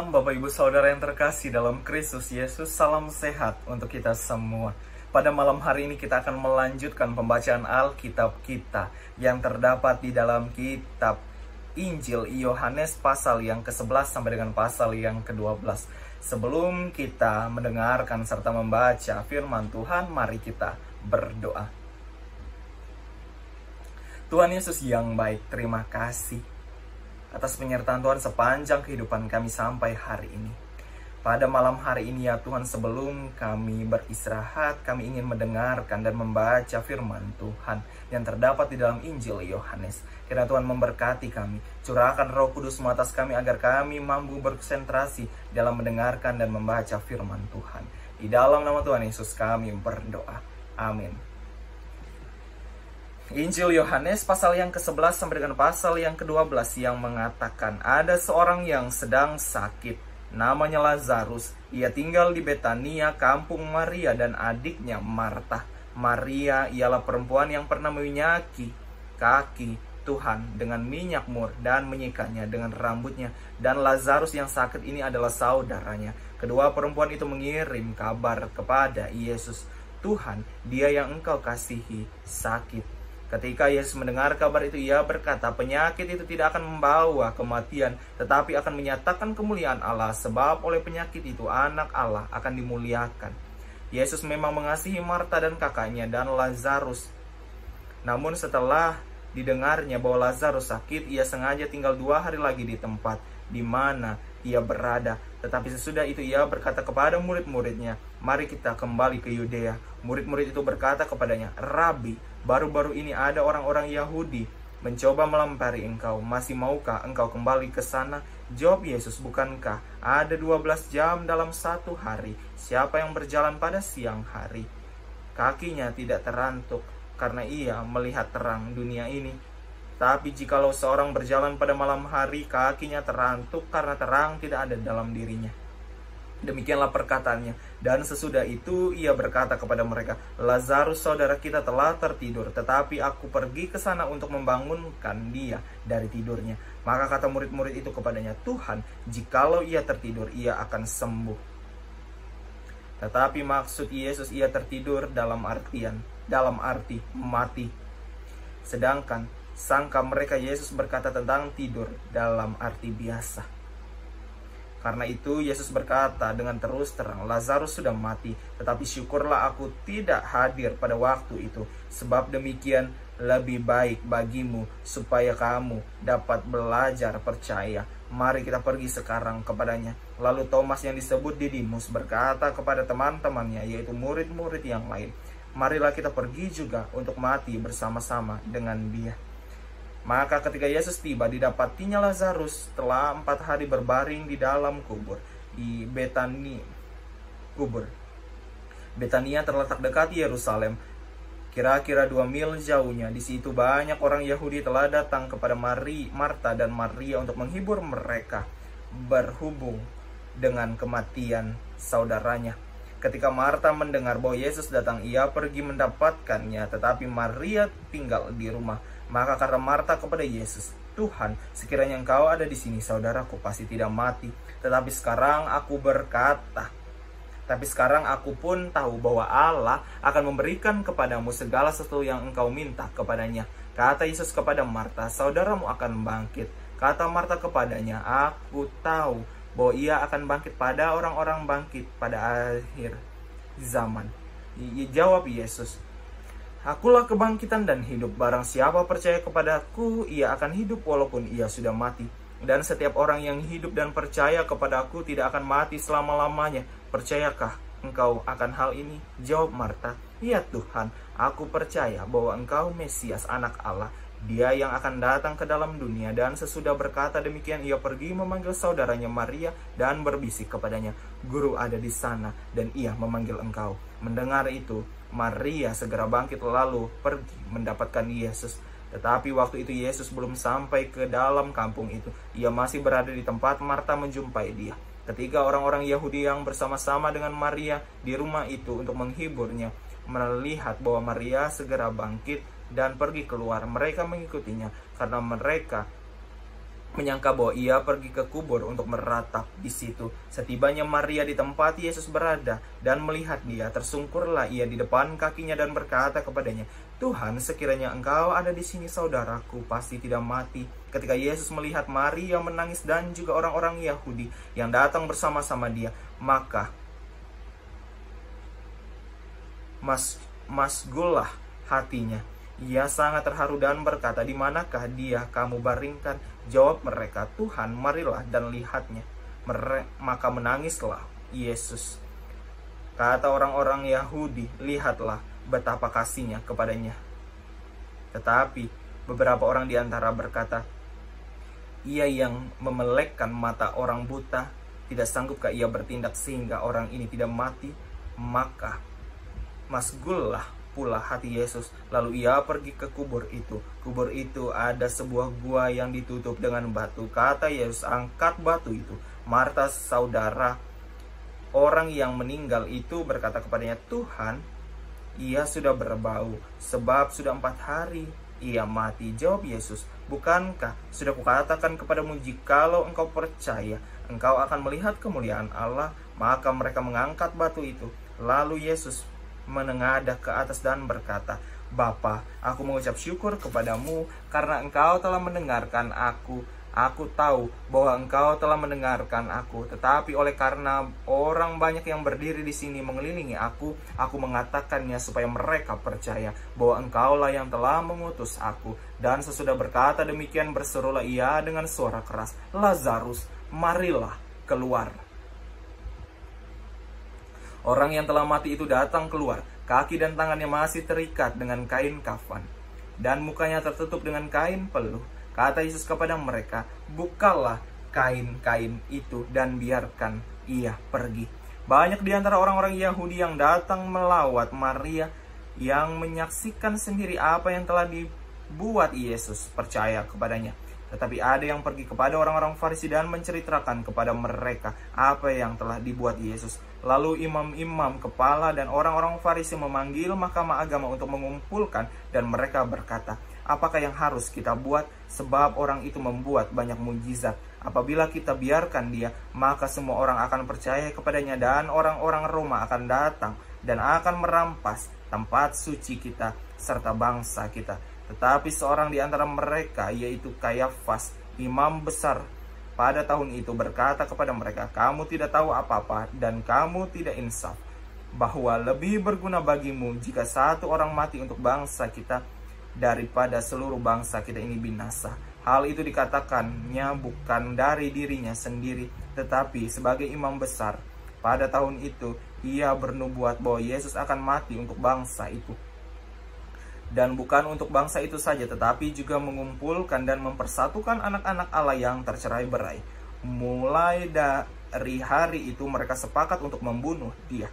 Shalom Bapak Ibu Saudara yang terkasih dalam Kristus Yesus. Salam sehat untuk kita semua. Pada malam hari ini kita akan melanjutkan pembacaan Alkitab kita yang terdapat di dalam kitab Injil Yohanes pasal yang ke-11 sampai dengan pasal yang ke-12. Sebelum kita mendengarkan serta membaca firman Tuhan, mari kita berdoa. Tuhan Yesus yang baik, terima kasih atas penyertaan Tuhan sepanjang kehidupan kami sampai hari ini. Pada malam hari ini ya Tuhan, sebelum kami beristirahat, kami ingin mendengarkan dan membaca firman Tuhan yang terdapat di dalam Injil Yohanes. Kiranya Tuhan memberkati kami, curahkan Roh Kudus atas kami agar kami mampu berkonsentrasi dalam mendengarkan dan membaca firman Tuhan. Di dalam nama Tuhan Yesus kami berdoa. Amin. Injil Yohanes pasal yang ke-11 sampai dengan pasal yang ke-12 yang mengatakan, ada seorang yang sedang sakit, namanya Lazarus. Ia tinggal di Betania, kampung Maria dan adiknya Marta. Maria ialah perempuan yang pernah meminyaki kaki Tuhan dengan minyak mur dan menyikanya dengan rambutnya. Dan Lazarus yang sakit ini adalah saudaranya. Kedua perempuan itu mengirim kabar kepada Yesus, Tuhan, dia yang engkau kasihi sakit. Ketika Yesus mendengar kabar itu, ia berkata, penyakit itu tidak akan membawa kematian, tetapi akan menyatakan kemuliaan Allah, sebab oleh penyakit itu anak Allah akan dimuliakan. Yesus memang mengasihi Marta dan kakaknya dan Lazarus. Namun setelah didengarnya bahwa Lazarus sakit, ia sengaja tinggal 2 hari lagi di tempat di mana ia berada. Tetapi sesudah itu ia berkata kepada murid-muridnya, mari kita kembali ke Yudea. Murid-murid itu berkata kepadanya, Rabi, baru-baru ini ada orang-orang Yahudi mencoba melempari engkau. Masih maukah engkau kembali ke sana? Jawab Yesus, bukankah ada 12 jam dalam satu hari? Siapa yang berjalan pada siang hari, kakinya tidak terantuk karena ia melihat terang dunia ini. Tapi jikalau seorang berjalan pada malam hari, kakinya terantuk karena terang tidak ada dalam dirinya. Demikianlah perkataannya. Dan sesudah itu ia berkata kepada mereka, Lazarus saudara kita telah tertidur, tetapi aku pergi ke sana untuk membangunkan dia dari tidurnya. Maka kata murid-murid itu kepadanya, Tuhan, jikalau ia tertidur, ia akan sembuh. Tetapi maksud Yesus ia tertidur dalam arti mati. Sedangkan sangka mereka Yesus berkata tentang tidur dalam arti biasa. Karena itu Yesus berkata dengan terus terang, Lazarus sudah mati, tetapi syukurlah aku tidak hadir pada waktu itu, sebab demikian lebih baik bagimu supaya kamu dapat belajar percaya. Mari kita pergi sekarang kepadanya. Lalu Thomas yang disebut Didimus berkata kepada teman-temannya, yaitu murid-murid yang lain, marilah kita pergi juga untuk mati bersama-sama dengan dia. Maka ketika Yesus tiba, didapatinya Lazarus telah 4 hari berbaring di dalam kubur di Betania. Betania terletak dekat Yerusalem, kira-kira 2 mil jauhnya. Di situ banyak orang Yahudi telah datang kepada Marta dan Maria untuk menghibur mereka berhubung dengan kematian saudaranya. Ketika Marta mendengar bahwa Yesus datang, ia pergi mendapatkannya, tetapi Maria tinggal di rumah. Maka kata Marta kepada Yesus, Tuhan, sekiranya engkau ada di sini, saudaraku pasti tidak mati. Tapi sekarang aku pun tahu bahwa Allah akan memberikan kepadamu segala sesuatu yang engkau minta kepadanya. Kata Yesus kepada Marta, saudaramu akan bangkit. Kata Marta kepadanya, aku tahu bahwa ia akan bangkit pada orang-orang bangkit pada akhir zaman. Jawab Yesus, akulah kebangkitan dan hidup. Barang siapa percaya kepadaku, ia akan hidup walaupun ia sudah mati. Dan setiap orang yang hidup dan percaya kepadaku tidak akan mati selama-lamanya. Percayakah engkau akan hal ini? Jawab Marta, ya Tuhan, aku percaya bahwa engkau Mesias, anak Allah, dia yang akan datang ke dalam dunia. Dan sesudah berkata demikian, ia pergi memanggil saudaranya Maria dan berbisik kepadanya, Guru ada di sana dan ia memanggil engkau. Mendengar itu, Maria segera bangkit lalu pergi mendapatkan Yesus. Tetapi waktu itu Yesus belum sampai ke dalam kampung itu. Ia masih berada di tempat Marta menjumpai dia. Ketika orang-orang Yahudi yang bersama-sama dengan Maria di rumah itu untuk menghiburnya melihat bahwa Maria segera bangkit dan pergi keluar, mereka mengikutinya karena mereka menyangka bahwa ia pergi ke kubur untuk meratap di situ. Setibanya Maria di tempat Yesus berada dan melihat dia, tersungkurlah ia di depan kakinya dan berkata kepadanya, "Tuhan, sekiranya engkau ada di sini, saudaraku pasti tidak mati." Ketika Yesus melihat Maria menangis dan juga orang-orang Yahudi yang datang bersama-sama dia, maka masgullah hatinya. Ia sangat terharu dan berkata, "Di manakah dia kamu baringkan?" Jawab mereka, "Tuhan, marilah dan lihatnya." Maka menangislah Yesus. Kata orang-orang Yahudi, "Lihatlah betapa kasihnya kepadanya." Tetapi beberapa orang di antara berkata, "Ia yang memelekkan mata orang buta, tidak sanggupkah ia bertindak sehingga orang ini tidak mati?" Maka masgullah pula hati Yesus. Lalu ia pergi ke kubur itu. Kubur itu ada sebuah gua yang ditutup dengan batu. Kata Yesus, "Angkat batu itu." Marta, saudara orang yang meninggal itu, berkata kepadanya, "Tuhan, ia sudah berbau, sebab sudah 4 hari ia mati." Jawab Yesus, "Bukankah sudah kukatakan kepadamu, jikalau engkau percaya, engkau akan melihat kemuliaan Allah?" Maka mereka mengangkat batu itu. Lalu Yesus menengadah ke atas dan berkata, "Bapa, aku mengucap syukur kepadamu karena engkau telah mendengarkan aku. Aku tahu bahwa engkau telah mendengarkan aku, tetapi oleh karena orang banyak yang berdiri di sini mengelilingi aku mengatakannya supaya mereka percaya bahwa engkaulah yang telah mengutus aku." Dan sesudah berkata demikian, berserulah ia dengan suara keras, "Lazarus, marilah keluar." Orang yang telah mati itu datang keluar. Kaki dan tangannya masih terikat dengan kain kafan, dan mukanya tertutup dengan kain peluh. Kata Yesus kepada mereka, "Bukalah kain-kain itu dan biarkan ia pergi." Banyak di antara orang-orang Yahudi yang datang melawat Maria, yang menyaksikan sendiri apa yang telah dibuat Yesus, percaya kepadanya. Tetapi ada yang pergi kepada orang-orang Farisi dan menceritakan kepada mereka apa yang telah dibuat Yesus. Lalu imam-imam kepala dan orang-orang Farisi memanggil mahkamah agama untuk mengumpulkan, dan mereka berkata, "Apakah yang harus kita buat? Sebab orang itu membuat banyak mujizat. Apabila kita biarkan dia, maka semua orang akan percaya kepadanya, dan orang-orang Roma akan datang dan akan merampas tempat suci kita serta bangsa kita." Tetapi seorang di antara mereka, yaitu Kayafas, imam besar pada tahun itu, berkata kepada mereka, "Kamu tidak tahu apa-apa dan kamu tidak insaf, bahwa lebih berguna bagimu jika satu orang mati untuk bangsa kita daripada seluruh bangsa kita ini binasa." Hal itu dikatakannya bukan dari dirinya sendiri, tetapi sebagai imam besar. Pada tahun itu ia bernubuat bahwa Yesus akan mati untuk bangsa itu. Dan bukan untuk bangsa itu saja, tetapi juga mengumpulkan dan mempersatukan anak-anak Allah yang tercerai-berai. Mulai dari hari itu mereka sepakat untuk membunuh dia.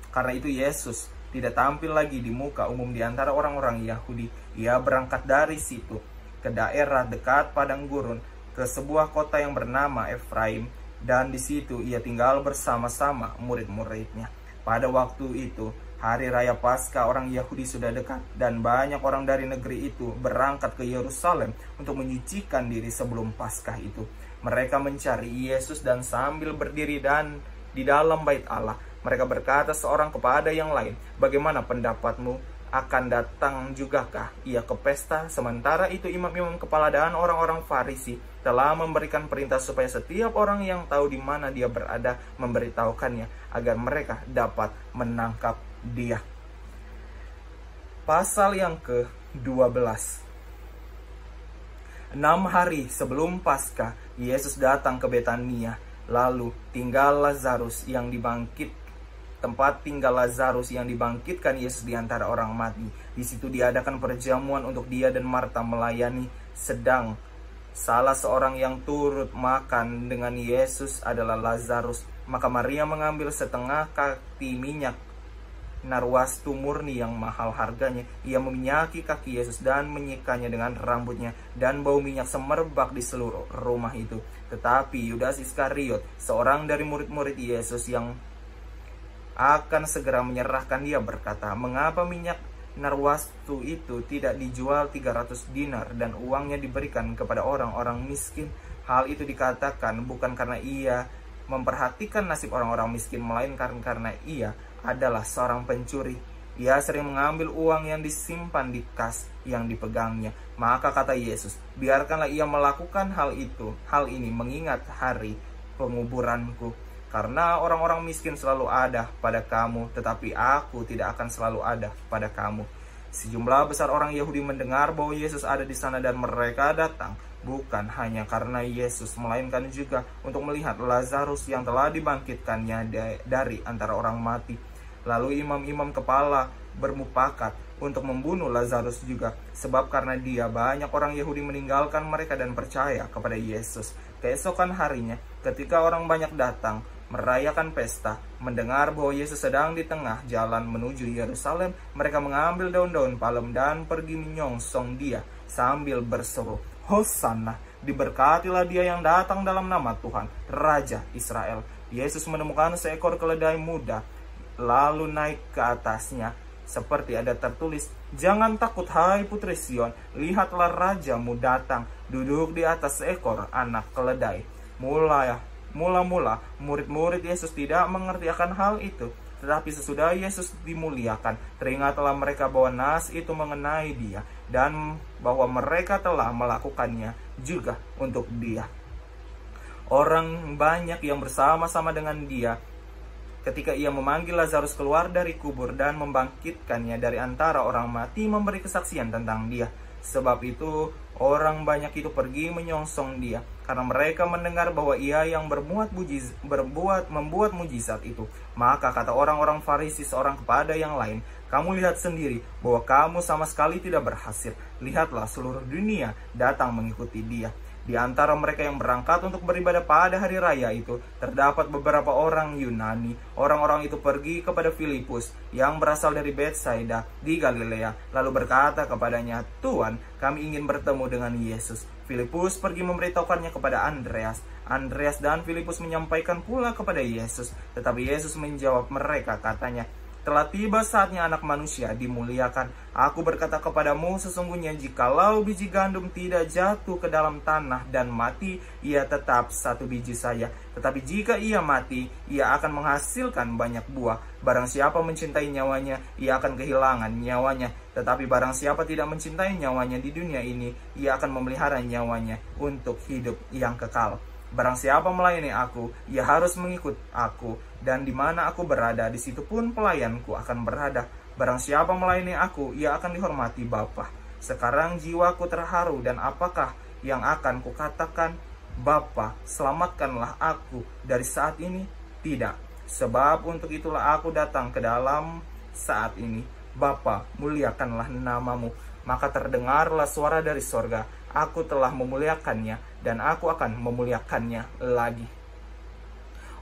Karena itu Yesus tidak tampil lagi di muka umum di antara orang-orang Yahudi. Ia berangkat dari situ ke daerah dekat padang gurun, ke sebuah kota yang bernama Efraim, dan di situ ia tinggal bersama-sama murid-muridnya. Pada waktu itu, hari raya Paskah orang Yahudi sudah dekat, dan banyak orang dari negeri itu berangkat ke Yerusalem untuk menyucikan diri sebelum Paskah itu. Mereka mencari Yesus, dan sambil berdiri dan di dalam bait Allah, mereka berkata seorang kepada yang lain, "Bagaimana pendapatmu? Akan datang jugakah ia ke pesta?" Sementara itu imam-imam kepala dan orang-orang Farisi telah memberikan perintah supaya setiap orang yang tahu di mana dia berada memberitahukannya, agar mereka dapat menangkap dia. Pasal yang ke-12. 6 hari sebelum Paskah, Yesus datang ke Betania, lalu tempat tinggal Lazarus yang dibangkitkan Yesus di antara orang mati. Di situ diadakan perjamuan untuk dia dan Marta melayani. Sedang salah seorang yang turut makan dengan Yesus adalah Lazarus. Maka Maria mengambil setengah kati minyak narwastu murni yang mahal harganya. Ia meminyaki kaki Yesus dan menyikanya dengan rambutnya, dan bau minyak semerbak di seluruh rumah itu. Tetapi Yudas Iskariot, seorang dari murid-murid Yesus yang akan segera menyerahkan dia, berkata, "Mengapa minyak narwastu itu tidak dijual 300 dinar dan uangnya diberikan kepada orang-orang miskin? Hal itu dikatakan bukan karena ia memperhatikan nasib orang-orang miskin, melainkan karena ia adalah seorang pencuri. Ia sering mengambil uang yang disimpan di kas yang dipegangnya. Maka kata Yesus, biarkanlah ia melakukan hal ini mengingat hari penguburanku. Karena orang-orang miskin selalu ada pada kamu, tetapi aku tidak akan selalu ada pada kamu. Sejumlah besar orang Yahudi mendengar bahwa Yesus ada di sana dan mereka datang, bukan hanya karena Yesus, melainkan juga untuk melihat Lazarus yang telah dibangkitkannya dari antara orang mati. Lalu imam-imam kepala bermufakat untuk membunuh Lazarus juga, sebab karena dia banyak orang Yahudi meninggalkan mereka dan percaya kepada Yesus. Keesokan harinya, ketika orang banyak datang merayakan pesta, mendengar bahwa Yesus sedang di tengah jalan menuju Yerusalem, mereka mengambil daun-daun palem dan pergi menyongsong dia sambil berseru, Hosana, diberkatilah dia yang datang dalam nama Tuhan, Raja Israel. Yesus menemukan seekor keledai muda, lalu naik ke atasnya, seperti ada tertulis, jangan takut hai putri Sion, lihatlah rajamu datang, duduk di atas seekor anak keledai. Mula-mula murid-murid Yesus tidak mengerti akan hal itu, tetapi sesudah Yesus dimuliakan, teringatlah mereka bahwa nas itu mengenai dia, dan bahwa mereka telah melakukannya juga untuk dia. Orang banyak yang bersama-sama dengan dia ketika ia memanggil Lazarus keluar dari kubur dan membangkitkannya dari antara orang mati, memberi kesaksian tentang dia. Sebab itu orang banyak itu pergi menyongsong dia, karena mereka mendengar bahwa ia yang membuat mujizat itu. Maka kata orang-orang Farisi seorang kepada yang lain, kamu lihat sendiri bahwa kamu sama sekali tidak berhasil. Lihatlah, seluruh dunia datang mengikuti dia. Di antara mereka yang berangkat untuk beribadah pada hari raya itu, terdapat beberapa orang Yunani. Orang-orang itu pergi kepada Filipus yang berasal dari Betsaida di Galilea, lalu berkata kepadanya, Tuan, kami ingin bertemu dengan Yesus. Filipus pergi memberitahukannya kepada Andreas. Andreas dan Filipus menyampaikan pula kepada Yesus. Tetapi Yesus menjawab mereka, katanya, telah tiba saatnya anak manusia dimuliakan. Aku berkata kepadamu, sesungguhnya jikalau biji gandum tidak jatuh ke dalam tanah dan mati, ia tetap satu biji saja. Tetapi jika ia mati, ia akan menghasilkan banyak buah. Barang siapa mencintai nyawanya, ia akan kehilangan nyawanya. Tetapi barang siapa tidak mencintai nyawanya di dunia ini, ia akan memelihara nyawanya untuk hidup yang kekal. Barang siapa melayani aku, ia harus mengikut aku, dan di mana aku berada, di situ pun pelayanku akan berada. Barang siapa melayani aku, ia akan dihormati Bapa. Sekarang jiwaku terharu, dan apakah yang akan kukatakan? Bapa, selamatkanlah aku dari saat ini? Tidak, sebab untuk itulah aku datang ke dalam saat ini. Bapa, muliakanlah namamu. Maka terdengarlah suara dari sorga, aku telah memuliakannya, dan aku akan memuliakannya lagi.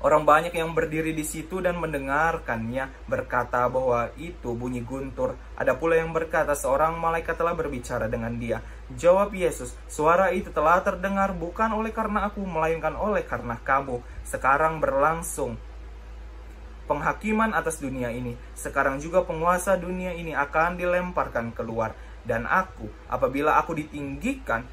Orang banyak yang berdiri di situ dan mendengarkannya berkata bahwa itu bunyi guntur. Ada pula yang berkata seorang malaikat telah berbicara dengan dia. Jawab Yesus, suara itu telah terdengar bukan oleh karena aku, melainkan oleh karena kamu. Sekarang berlangsung penghakiman atas dunia ini. Sekarang juga penguasa dunia ini akan dilemparkan keluar. Dan aku, apabila aku ditinggikan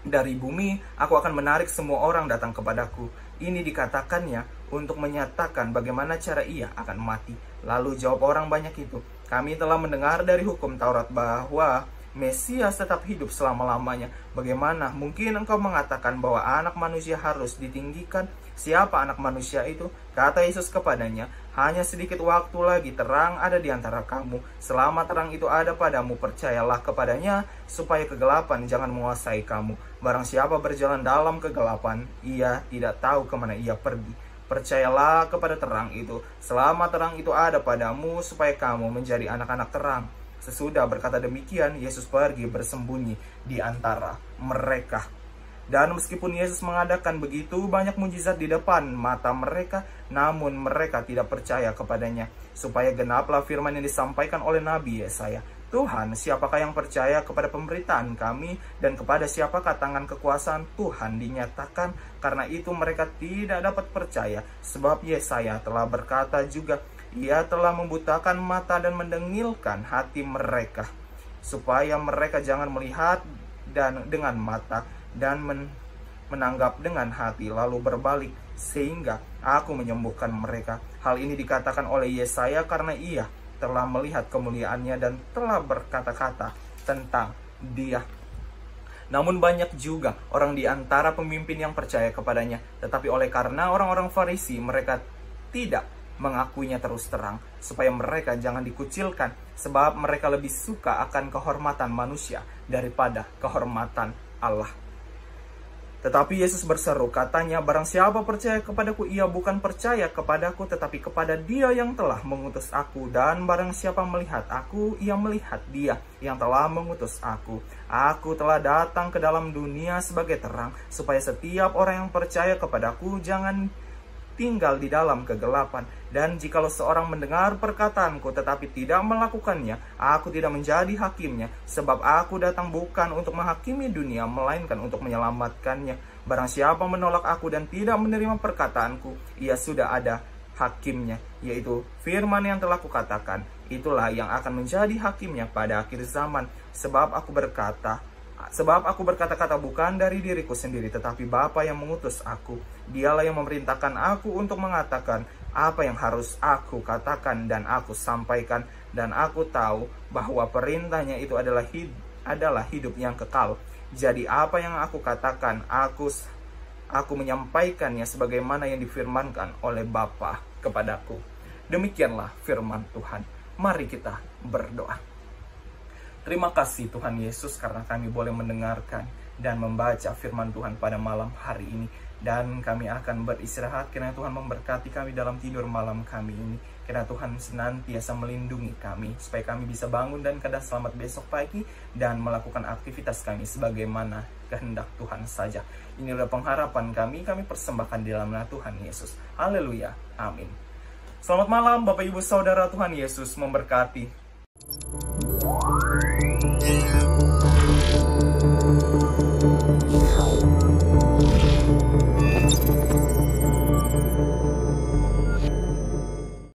dari bumi, aku akan menarik semua orang datang kepadaku. Ini dikatakannya untuk menyatakan bagaimana cara ia akan mati. Lalu jawab orang banyak itu, kami telah mendengar dari hukum Taurat bahwa Mesias tetap hidup selama-lamanya. Bagaimana mungkin engkau mengatakan bahwa anak manusia harus ditinggikan? Siapa anak manusia itu? Kata Yesus kepadanya, hanya sedikit waktu lagi terang ada di antara kamu. Selama terang itu ada padamu, percayalah kepadanya, supaya kegelapan jangan menguasai kamu. Barang siapa berjalan dalam kegelapan, ia tidak tahu kemana ia pergi. Percayalah kepada terang itu, selama terang itu ada padamu, supaya kamu menjadi anak-anak terang. Sesudah berkata demikian, Yesus pergi bersembunyi di antara mereka. Dan meskipun Yesus mengadakan begitu banyak mujizat di depan mata mereka, namun mereka tidak percaya kepadanya, supaya genaplah firman yang disampaikan oleh Nabi Yesaya. Tuhan, siapakah yang percaya kepada pemberitaan kami, dan kepada siapakah tangan kekuasaan Tuhan dinyatakan? Karena itu mereka tidak dapat percaya, sebab Yesaya telah berkata juga, Ia telah membutakan mata dan mendengilkan hati mereka, supaya mereka jangan melihat dan dengan mata dan menanggap dengan hati, lalu berbalik, sehingga aku menyembuhkan mereka. Hal ini dikatakan oleh Yesaya karena ia telah melihat kemuliaannya dan telah berkata-kata tentang dia. Namun banyak juga orang di antara pemimpin yang percaya kepadanya, tetapi oleh karena orang-orang Farisi, mereka tidak mengakuinya terus terang, supaya mereka jangan dikucilkan, sebab mereka lebih suka akan kehormatan manusia daripada kehormatan Allah. Tetapi Yesus berseru, katanya, barang siapa percaya kepadaku, ia bukan percaya kepadaku, tetapi kepada Dia yang telah mengutus aku. Dan barang siapa melihat aku, ia melihat Dia yang telah mengutus aku. Aku telah datang ke dalam dunia sebagai terang, supaya setiap orang yang percaya kepadaku jangan tinggal di dalam kegelapan. Dan jikalau seorang mendengar perkataanku tetapi tidak melakukannya, aku tidak menjadi hakimnya, sebab aku datang bukan untuk menghakimi dunia, melainkan untuk menyelamatkannya. Barang siapa menolak aku dan tidak menerima perkataanku, ia sudah ada hakimnya, yaitu firman yang telah kukatakan. Itulah yang akan menjadi hakimnya pada akhir zaman. Sebab aku berkata-kata bukan dari diriku sendiri, tetapi Bapa yang mengutus aku. Dialah yang memerintahkan aku untuk mengatakan apa yang harus aku katakan dan aku sampaikan. Dan aku tahu bahwa perintahnya itu adalah hidup yang kekal. Jadi apa yang aku katakan, aku menyampaikannya sebagaimana yang difirmankan oleh Bapa kepadaku. Demikianlah firman Tuhan. Mari kita berdoa. Terima kasih Tuhan Yesus karena kami boleh mendengarkan dan membaca firman Tuhan pada malam hari ini. Dan kami akan beristirahat karena Tuhan memberkati kami dalam tidur malam kami ini. Karena Tuhan senantiasa melindungi kami supaya kami bisa bangun dan keadaan selamat besok pagi dan melakukan aktivitas kami sebagaimana kehendak Tuhan saja. Inilah pengharapan kami persembahkan di dalam nama Tuhan Yesus. Haleluya. Amin. Selamat malam Bapak Ibu Saudara, Tuhan Yesus memberkati.